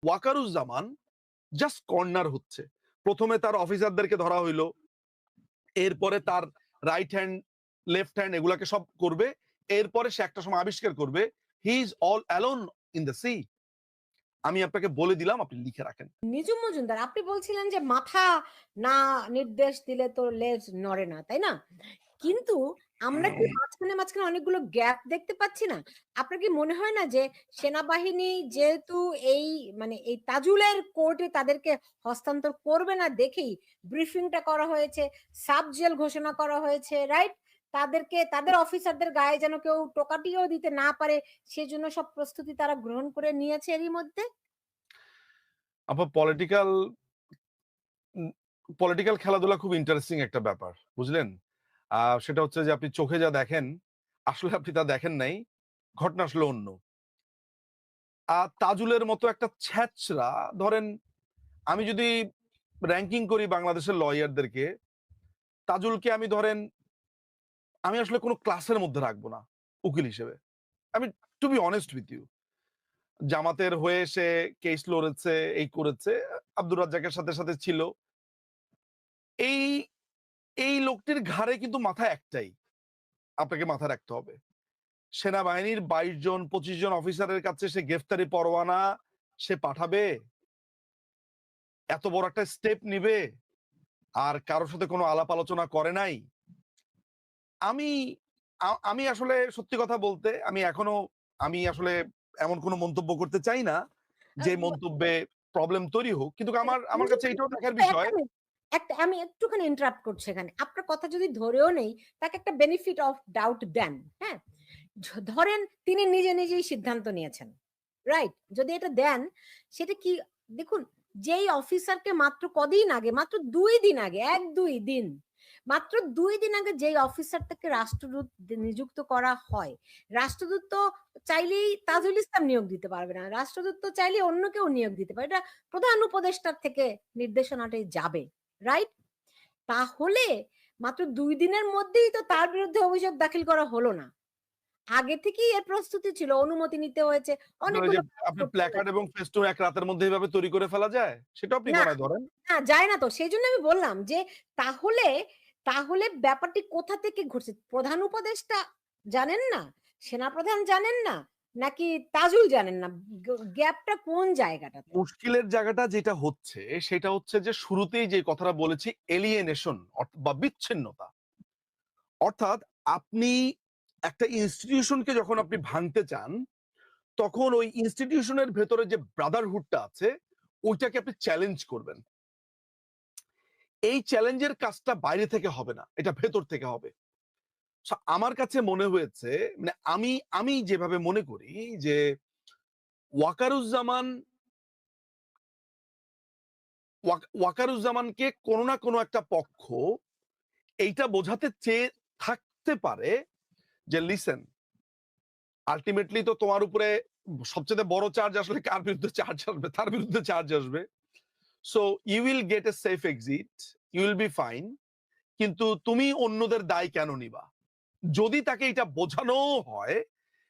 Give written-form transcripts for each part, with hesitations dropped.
Wakeruzzaman just corner হচ্ছে। প্রথমে তার অফিসারদেরকে ধরা হইলো, এরপরে তার রাইট হ্যান্ড লেফট হ্যান্ড এগুলাকে সব করবে, এরপরে সে একটা সময় আবিষ্কার করবে he is all alone in the sea. আমি আপনাকে বলে দিলাম, আপনি লিখে রাখেন। নিজুম মজুমদার, আপনি বলছিলেন যে মাথা না নির্দেশ দিলে তো লেজ নড়ে না, তাই না? কিন্তু আমরা কি মাঝখানে মাঝখানে অনেকগুলো গ্যাপ দেখতে পাচ্ছি না? আপনার কি মনে হয় না যে সেনাবাহিনী যেহেতু এই মানে এই তাজুলের কোর্টে তাদেরকে হস্তান্তর করবে না দেখেই ব্রিফিংটা করা হয়েছে, সাব জেল ঘোষণা করা হয়েছে, রাইট? তাদেরকে তাদের অফিসারদের গায়ে যেন কেউ টোকাটিও দিতে না পারে, সেজন্য সব প্রস্তুতি তারা গ্রহণ করে নিয়েছে এরই মধ্যে। পলিটিক্যাল পলিটিক্যাল খেলাধুলা খুব ইন্টারেস্টিং একটা ব্যাপার, বুঝলেন? সেটা হচ্ছে যে আপনি চোখে যা দেখেন, আসলে আপনি তা দেখেন নাই, ঘটনা আসলে অন্য। তাজুলের মতো একটা ছ্যাচরা, ধরেন আমি যদি র্যাঙ্কিং করি বাংলাদেশের লয়ারদেরকে, তাজুলকে আমি ধরেন আমি আসলে কোনো ক্লাসের মধ্যে রাখবো না উকিল হিসেবে। আমি to be honest with you, জামাতের হয়ে সে কেস লড়েছে, এই করেছে, আব্দুর রাজ্জাকের সাথে সাথে ছিল। এই এই লোকটির ঘাড়ে কিন্তু মাথা একটাই, আপনাকে মাথা রাখতে হবে। সেনাবাহিনীর 22 জন 25 জন অফিসারের কাছে সে গ্রেফতারি পরোয়ানা সে পাঠাবে, এত বড় একটা স্টেপ নিবে, আর কারোর সাথে কোনো আলাপ আলোচনা করে নাই। আমি আমি আসলে সত্যি কথা বলতে আমি আসলে এমন কোনো মন্তব্য করতে চাই না যে মন্তব্যে প্রবলেম তৈরি হোক, কিন্তু আমার কাছে এটাও দেখার বিষয়। একটা আমি একটুখানি ইন্টারাপ্ট করছি এখানে। আপনার কথা যদি ধরেও নেই, তাকে একটা বেনিফিট অফ ডাউট দেন। হ্যাঁ? ধরেন তিনি নিজে নিজেই সিদ্ধান্ত নিয়েছেন। রাইট? যদি এটা দেন, সেটা কি দেখুন, যেই অফিসারকে মাত্র কদিন আগে, মাত্র ২ দিন আগে, ১-২ দিন, মাত্র ২ দিন আগে যেই অফিসারটাকে রাষ্ট্রদূত নিযুক্ত করা হয়, রাষ্ট্রদূত তো চাইলেই তাজুল ইসলাম নিয়োগ দিতে পারবে না। রাষ্ট্রদূত তো চাইলেই অন্য কেউ নিয়োগ দিতে পারে। এটা প্রধান উপদেষ্টার থেকে নির্দেশনাটাই যাবে। রাইট? তাহলে মাত্র ২ দিনের মধ্যেই তো তার বিরুদ্ধে অভিযোগ দাখিল করা হলো না। আগে থেকেই এর প্রস্তুতি ছিল, অনুমতি নিতে হয়েছে, আপনার ওই যে অনেকগুলো কাজ আপনি করতে প্ল্যাকার্ড হয়েছে। এবং ফেস্টুন এক রাতের মধ্যে এভাবে তৈরি করে ফেলা যায়, সেটা আপনি না, বানায় ধরেন। না যায় না তো। সেজন্য আমি বললাম যে তাহলে, তাহলে ব্যাপারটি কোথা থেকে ঘটছে? প্রধান উপদেষ্টা জানেন না? সেনাপ্রধান জানেন না? নাকি তাজুল জানেন না? গ্যাপটা কোন জায়গাটাতে? মুশকিলের জায়গাটা যেটা হচ্ছে সেটা হচ্ছে যে শুরুতেই যে কথাটা বলেছি, এলিয়েনেশন বা বিচ্ছিন্নতা। অর্থাৎ আপনি একটা ইনস্টিটিউশনকে যখন আপনি ভাঙতে চান, তখন ওই ইনস্টিটিউশনের ভেতরে যে ব্রাদারহুডটা আছে ওইটাকে আপনি চ্যালেঞ্জ করবেন। এই চ্যালেঞ্জের কাজটা বাইরে থেকে হবে না, এটা ভেতর থেকে হবে। আমার কাছে মনে হয়েছে, মানে আমি আমি যেভাবে মনে করি যে ওয়াকারুজ্জামান ওয়াকারুজ্জামানকে কোনো না কোনো একটা পক্ষ এইটা বোঝাতে চেয়ে থাকতে পারে যে লিসেন, আলটিমেটলি তো তোমার উপরে সবচেয়ে বড় চার্জ আসলে কার বিরুদ্ধে চার্জ আসবে, তার বিরুদ্ধে চার্জ আসবে। So you will get a safe exit, you will be fine, কিন্তু তুমি অন্যদের দায় কেন নিবা? যদি তাকে এটা বোঝানো হয়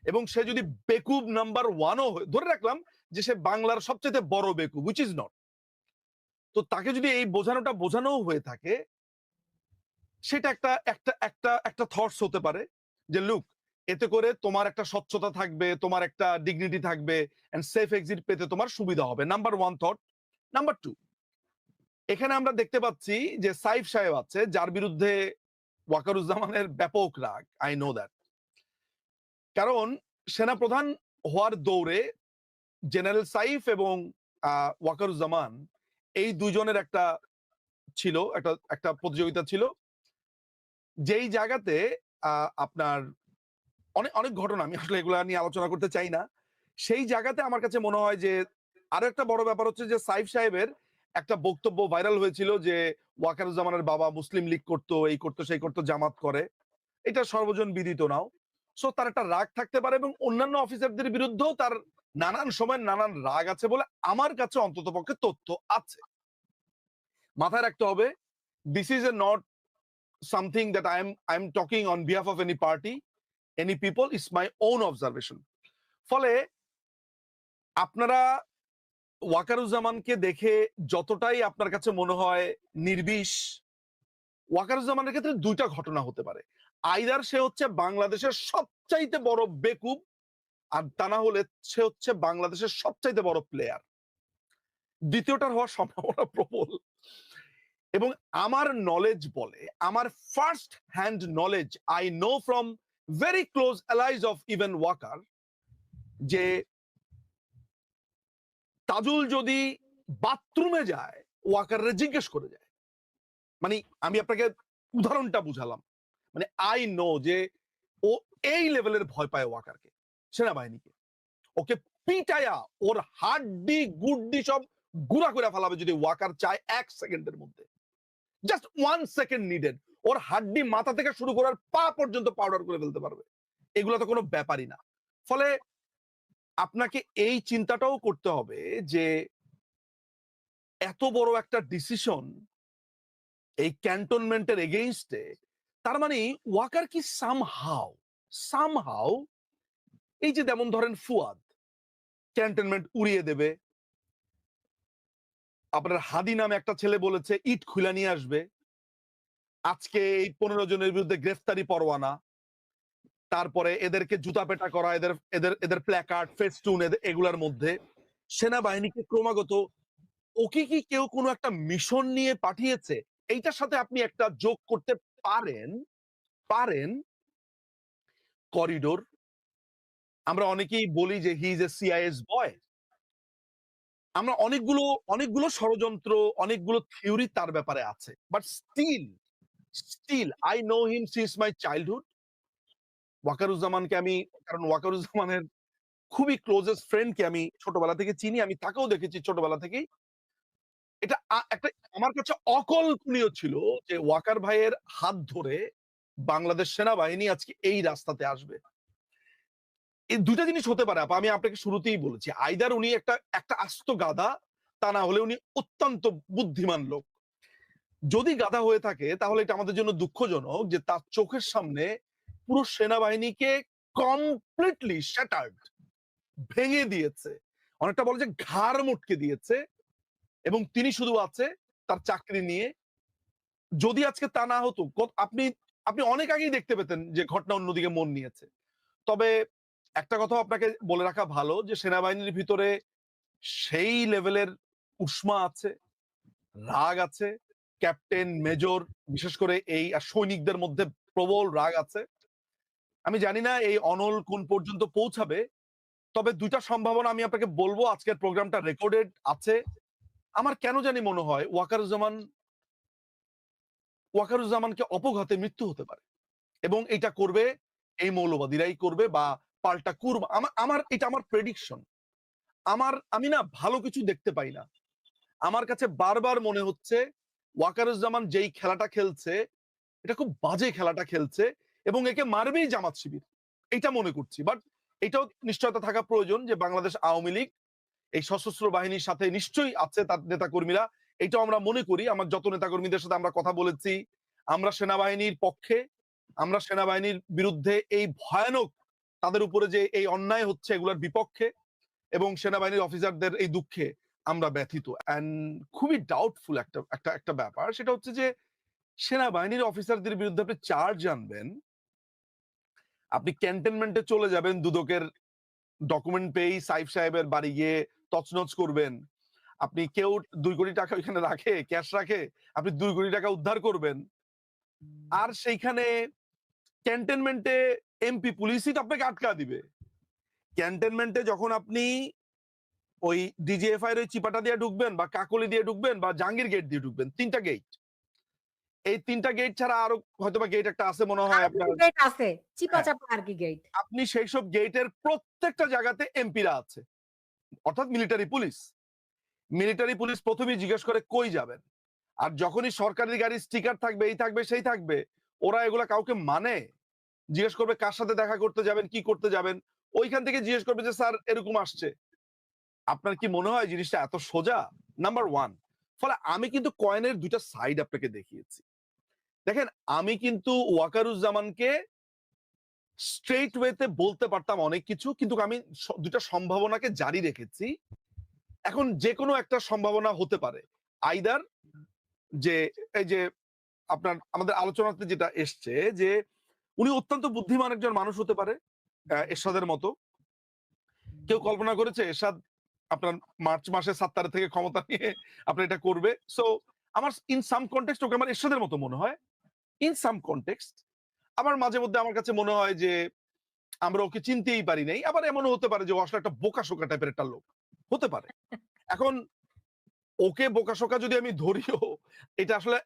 এবং সে যদি বেকুব নাম্বার 1ও ধরে রাখলাম যে সে বাংলার সবচেয়ে বড় বেকুব, হুইচ ইজ নট, তো তাকে যদি এই বোঝানো হয়ে থাকে, সেটা একটা একটা একটা একটা থটস হতে পারে যে লুক, এতে করে তোমার একটা স্বচ্ছতা থাকবে, তোমার একটা ডিগনিটি থাকবে, এন্ড সেফ এক্সিট পেতে তোমার সুবিধা হবে। Number 1 thought. নাম্বার 2, এখানে আমরা দেখতে পাচ্ছি যে সাইফ সাহেব আছে যার বিরুদ্ধে ওয়াকারুজ্জামানের ব্যাপক রাগ, আই নো দ্যাট। কারণ সেনাপ্রধান হওয়ার দৌড়ে জেনারেল সাইফ এবং ওয়াকারুজ্জামান এই দুজনের একটা ছিল, একটা একটা প্রতিযোগিতা ছিল, যেই জায়গাতে আপনার অনেক অনেক ঘটনা, আমি আসলে এগুলা নিয়ে আলোচনা করতে চাই না। সেই জায়গাতে আমার কাছে মনে হয় যে আরো একটা বড় ব্যাপার হচ্ছে যে সাইফ সাহেবের একটা বক্তব্য ভাইরাল হয়েছিল যে ওয়াকারুজ্জামানের বাবা মুসলিম লীগ করতো, এই করতো, সেই করতো, জামাত করে, এটা সর্বজন বিদিত নাও। সো তার একটা রাগ থাকতে পারে এবং অন্যান্য অফিসারদের বিরুদ্ধেও তার নানান সময় নানান রাগ আছে বলে আমার কাছে অন্তত পক্ষে তথ্য আছে। মাথায় রাখতে হবে, this is a not something that I am talking on behalf of any party, any people, is my own observation. ফলে আপনারা ওয়াকারুজ্জামানকে দেখে যতটাই আপনার কাছে মনে হয় নির্বিষ, ওয়াকারুজ্জামানের ক্ষেত্রে দুইটা ঘটনা হতে পারে। আইদার সে হচ্ছে বাংলাদেশের সবচাইতে বড় বেকুব, আর তা না হলে সে হচ্ছে বাংলাদেশের সবচাইতে বড় প্লেয়ার। দ্বিতীয়টার হওয়ার সম্ভাবনা প্রবল। এবং আমার নলেজ বলে, আমার first hand knowledge, I know from very close allies of even walker, যে তাজুল যদি বাথরুমে যায় ওয়াকাররে জিজ্ঞেস করে যায়। মানে আমি আপনাকে উদাহরণটা বুঝালাম। মানে আই নো যে ও এই লেভেলের ভয় পায় ওয়াকারকে, সেনাবাহিনীকে। ওকে পিটায়া ওর হাড্ডি গুড্ডি সব গুড়া করে ফেলাবে যদি ওয়াকার চায় 1 সেকেন্ডের মধ্যে। Just 1 second needed. ওর হাড্ডি মাথা থেকে শুরু করার পা পর্যন্ত পাউডার করে ফেলতে পারবে। এগুলো তো কোনো ব্যাপারই না। ফলে আপনাকে এই চিন্তাটাও করতে হবে যে এত বড় একটা ডিসিশন এই ক্যান্টনমেন্টের এগেইনস্টে, তার মানে ওয়াকার কি সামহাউ এই যে যেমন ধরেন ফুয়াদ ক্যান্টনমেন্ট উড়িয়ে দেবে, আপনার হাদি নামে একটা ছেলে বলেছে ইট খুলে নিয়ে আসবে, আজকে এই 15 জনের বিরুদ্ধে গ্রেফতারি পরোয়ানা, তারপরে এদেরকে জুতা পেটা করা, এদের এদের এদের প্ল্যাকার্ড ফেস্টুন এগুলার মধ্যে সেনাবাহিনীকে ক্রমাগত, ওকে কি কেউ কোনো একটা মিশন নিয়ে পাঠিয়েছে? এইটার সাথে আপনি একটা যোগ করতে পারেন করিডোর। আমরা অনেকেই বলি যে হি ইজ এ সিআইএস বয়। আমরা অনেকগুলো ষড়যন্ত্র, অনেকগুলো থিওরি তার ব্যাপারে আছে, but still I know him since my childhood. ওয়াকারুজ্জামানকে আমি, কারণ ওয়াকারুজ্জামানের খুবই ক্লোজেস্ট ফ্রেন্ডকে আমি ছোটবেলা থেকে চিনি, আমি তাকেও দেখেছি ছোটবেলা থেকেই। এটা একটা আমার কাছে অকল্পনীয় ছিল যে ওয়াকার ভাইয়ের হাত ধরে বাংলাদেশ সেনাবাহিনী আজকে এই রাস্তাতে আসবে। এই দুইটা জিনিস হতে পারে আপা, আমি আপনাকে শুরুতেই বলেছি। আইদার উনি একটা আস্ত গাধা, তা না হলে উনি অত্যন্ত বুদ্ধিমান লোক। যদি গাধা হয়ে থাকে তাহলে এটা আমাদের জন্য দুঃখজনক যে তার চোখের সামনে পুরো সেনাবাহিনীকে কমপ্লিটলি শ্যাটার্ড, ভেঙে দিয়েছে, অনেকটা বলে যে ঘাড় মুটকে দিয়েছে, এবং তিনি শুধু আছে তার চাকরি নিয়ে। যদি আজকে তা না হতো, আপনি আপনি অনেক আগেই দেখতে পেতেন যে ঘটনা অন্যদিকে মন নিয়েছে। তবে একটা কথা আপনাকে বলে রাখা ভালো যে সেনাবাহিনীর ভিতরে সেই লেভেলের উষ্মা আছে, রাগ আছে, ক্যাপ্টেন মেজর বিশেষ করে এই সৈনিকদের মধ্যে প্রবল রাগ আছে। আমি জানি না এই অনল কোন পর্যন্ত পৌঁছাবে, তবে দুইটা সম্ভাবনা আমি আপনাকে বলবো। আজকের প্রোগ্রামটা রেকর্ডেড আছে। আমার কেন জানি মনে হয় ওয়াকারুজ্জামানকে অপঘাতে মৃত্যু হতে পারে, এবং এটা করবে এই মৌলবাদীরাই করবে, বা পাল্টা কুরবা। এটা আমার প্রেডিকশন। আমি না ভালো কিছু দেখতে পাই না। আমার কাছে বারবার মনে হচ্ছে ওয়াকারুজ্জামান যেই খেলাটা খেলছে এটা খুব বাজে খেলাটা খেলছে, এবং একে মারবেই জামাত শিবির, এটা মনে করছি। বাট এটাও নিশ্চয়তা থাকা প্রয়োজন যে বাংলাদেশ আওয়ামী লীগ এই সশস্ত্র বাহিনীর সাথে নিশ্চয়ই আছে তার নেতা কর্মীরা, এটাও আমরা মনে করি। আমার যত নেতা কর্মীদের সাথে আমরা কথা বলেছি, আমরা সেনাবাহিনীর পক্ষে, আমরা সেনাবাহিনীর বিরুদ্ধে এই ভয়ানক তাদের উপরে যে এই অন্যায় হচ্ছে এগুলোর বিপক্ষে, এবং সেনাবাহিনীর অফিসারদের এই দুঃখে আমরা ব্যথিত। এন্ড খুবই ডাউটফুল একটা ব্যাপার, সেটা হচ্ছে যে সেনাবাহিনীর অফিসারদের বিরুদ্ধে আপনি চার্জ আনবেন, আপনি ক্যান্টনমেন্টে চলে যাবেন, দুদকের ডকুমেন্ট পেয়েই সাইফ সাহেবের বাড়ি গিয়ে তছনছ করবেন, আপনি কেউ 2 কোটি টাকা ওইখানে রাখে, ক্যাশ রাখে, আপনি 2 কোটি টাকা উদ্ধার করবেন, আর সেইখানে ক্যান্টনমেন্টে এমপি পুলিশই তো আপনাকে আটকা দিবে। ক্যান্টনমেন্টে যখন আপনি ওই ডিজিএফআই এর ওই চিপাটা দিয়ে ঢুকবেন, বা কাকলি দিয়ে ঢুকবেন, বা জাহাঙ্গীর গেট দিয়ে ঢুকবেন, 3টা গেট। এই 3টা গেট ছাড়া আরো হয়তোবা গেট একটা আছে মনে হয় আপনার, গেট আছে চিপা হ্যাঁ, চাপা আর কি গেট। আপনি সেই সব গেটের প্রত্যেকটা জায়গাতে এমপিরা আছে, অর্থাৎ মিলিটারি পুলিশ প্রথমেই জিজ্ঞেস করে কই যাবেন। আর যখনই সরকারি গাড়ির স্টিকার থাকবে, এই থাকবে সেই থাকবে, ওরা এগুলা কাউকে মানে? জিজ্ঞেস করবে কার সাথে দেখা করতে যাবেন, কি করতে যাবেন, ওইখান থেকে জিজ্ঞেস করবে যে স্যার এরকম আসছে। আপনার কি মনে হয় জিনিসটা এত সোজা? নাম্বার 1। ফলে আমি কিন্তু কয়েনের দুইটা সাইড আপনাকে দেখিয়েছি। দেখেন, আমি কিন্তু ওয়াকারুজ্জামানকে স্ট্রেইট ওয়েতে বলতে পারতাম অনেক কিছু, কিন্তু আমি দুইটা সম্ভাবনাকে জারি রেখেছি। এখন যে কোনো একটা সম্ভাবনা হতে পারে, আইদার যে এই যে আপনার আমাদের আলোচনাতে যেটা এসছে যে উনি অত্যন্ত বুদ্ধিমান একজন মানুষ হতে পারে, এরশাদের মতো। কেউ কল্পনা করেছে এরশাদ আপনার মার্চ মাসে 7 তারিখ থেকে ক্ষমতা নিয়ে আপনার এটা করবে? সো আমার ইন সাম কনটেক্সট ওকে আমার এরশাদের মতো মনে হয়, ইন সাম কনটেক্সট। আবার মাঝে মধ্যে আমার কাছে মনে হয় যে আমরা ওকে চিনতেই পারি নাই। আবার এমনও হতে পারে যে ও আসলে একটা বোকাশোকা টাইপের একটা লোক হতে পারে। এখন ওকে বোকাশোকা যদি আমি ধরিও, এটা আসলে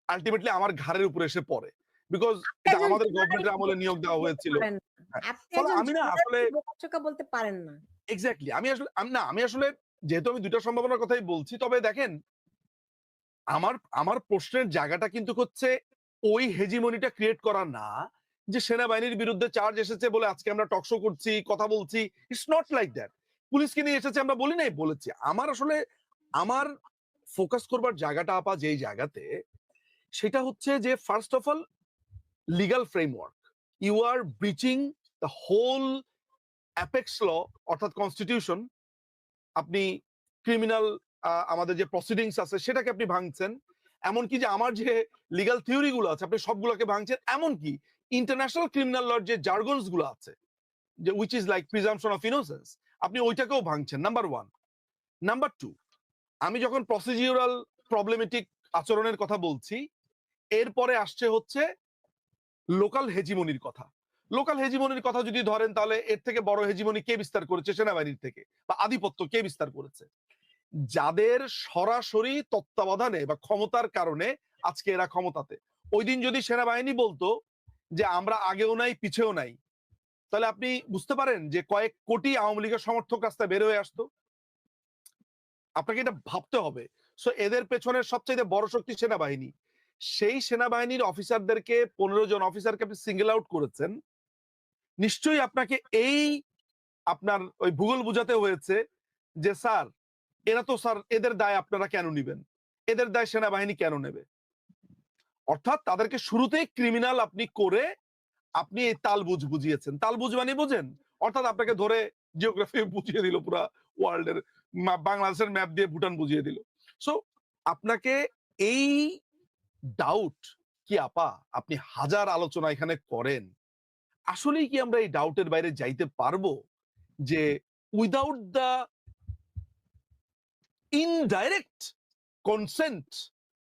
আল্টিমেটলি আমার ঘাড়ের উপরে এসে পড়ে। বিকজ আপনি এটা একজন আমাদের গভর্নমেন্টের জুরিকে আমলে নিয়োগ বোকাচোকা দেওয়া বলতে হয়েছিল। পারেন না। হ্যাঁ। আপনি ফলে একজন আমি না আসলে জুরিকে বোকাচোকা বলতে পারেন না। এক্সাক্টলি আমি আসলে যেহেতু আমি ২ টা সম্ভাবনার কথাই বলছি, তবে দেখেন আমার আমার প্রশ্নের জায়গাটা কিন্তু হচ্ছে ওই হেজিমনিটা ক্রিয়েট করা না যে সেনাবাহিনীর বিরুদ্ধে চার্জ এসেছে বলে আজকে আমরা টক শো করছি, কথা বলছি। It's not like that. পুলিশকে নিয়ে এসেছে আমরা বলি নাই, বলেছি। আমার আসলে আমার ফোকাস করবার জায়গাটা আপা যেই জায়গাতে, সেটা হচ্ছে যে first of all legal framework. You are breaching the whole apex law অর্থাৎ কনস্টিটিউশন। আপনি ক্রিমিনাল আমাদের যে প্রসিডিংস আছে সেটাকে আপনি ভাঙছেন। এমনকি যে আমার যে লিগ্যাল থিওরি গুলো আছে আপনি সবগুলোকে ভাঙছেন। এমনকি ইন্টারন্যাশনাল ক্রিমিনাল লর যে জার্গনস গুলো আছে, যে which is like presumption of innocence, আপনি ওইটাকেও ভাঙছেন। নাম্বার 1। নাম্বার 2, আমি যখন প্রসিডিউরাল প্রবলেমেটিক আচরণের কথা বলছি, এরপরে আসছে হচ্ছে লোকাল হেজিমনির কথা। লোকাল হেজিমনির কথা যদি ধরেন, তাহলে এর থেকে বড় হেজিমনি কে বিস্তার করেছে? সেনাবাহিনীর থেকে। বা আধিপত্য কে বিস্তার করেছে? যাদের সরাসরি তত্ত্বাবধানে বা ক্ষমতার কারণে আজকে এরা ক্ষমতাতে। ওই দিন যদি সেনাবাহিনী বলতো যে আমরা আগেও নাই পিছেও নাই, তাহলে আপনি বুঝতে পারেন যে কয়েক কোটি আওয়ামী লীগের সমর্থক রাস্তায় বের হয়ে আসতো। আপনাকে এটা ভাবতে হবে। সো এদের পেছনের সবচেয়ে বড় শক্তি সেনাবাহিনী। সেই সেনাবাহিনীর অফিসারদেরকে 15 জন অফিসারকে আপনি সিঙ্গেল আউট করেছেন। নিশ্চয়ই আপনাকে এই আপনার ওই ভূগোল বুঝাতে হয়েছে যে স্যার, এরা তো স্যার এদের দায় আপনারা কেন নিবেন? এদের দায় সেনাবাহিনী কেন নেবে? অর্থাৎ তাদেরকে শুরুতেই ক্রিমিনাল আপনি করে আপনি এই তালবুঝ বুঝিয়েছেন। তালবুঝ মানে বোঝেন? অর্থাৎ আপনাকে ধরে জিওগ্রাফি বুঝিয়ে দিল, পুরা ওয়ার্ল্ডের বাংলাদেশের ম্যাপ দিয়ে ভুটান বুঝিয়ে দিল। সো আপনাকে এই ডাউট কি আপা আপনি হাজার আলোচনা এখানে করেন, আসলেই কি আমরা এই ডাউটের বাইরে যাইতে পারবো যে without the indirect consent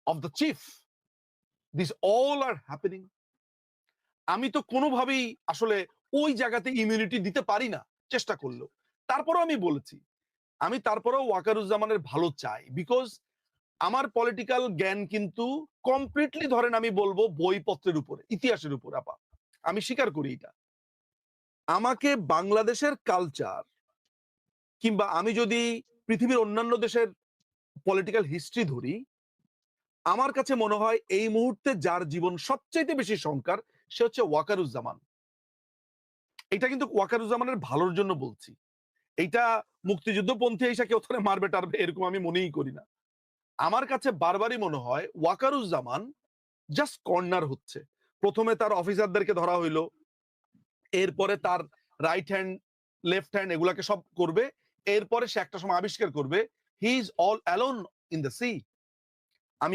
of the chief this all are happening? আমি তো কোনোভাবেই আসলে ওই জায়গাতে ইমিউনিটি দিতে পারি না চেষ্টা করলেও। তারপরেও আমি বলেছি, আমি তারপরেও ওয়াকারুজ্জামানের ভালো চাই। বিকজ আমার পলিটিক্যাল জ্ঞান কিন্তু কমপ্লিটলি ধরেন আমি বলবো বইপত্রের উপরে, ইতিহাসের উপর আপা। আমি স্বীকার করি এটা। আমাকে বাংলাদেশের কালচার কিংবা আমি যদি পৃথিবীর অন্যান্য দেশের পলিটিক্যাল হিস্ট্রি ধরি, আমার কাছে মনে হয় এই মুহূর্তে যার জীবন সবচাইতে বেশি সংকার সে হচ্ছে ওয়াকারুজ্জামান। এটা কিন্তু ওয়াকারুজ্জামানের ভালোর জন্য বলছি। এইটা মুক্তিযুদ্ধপন্থী এসে কেউ তারে মারবে টারবে এরকম আমি মনেই করি না। আমার কাছে বারবারই মনে হয় ওয়াকারুজ্জামান জাস্ট কর্নার হচ্ছে। প্রথমে তার অফিসারদেরকে ধরা হইলো, এরপরে তার রাইট হ্যান্ড লেফট হ্যান্ড এগুলাকে সব করবে, এরপরে সে একটা সময় আবিষ্কার করবে he is all alone in the sea.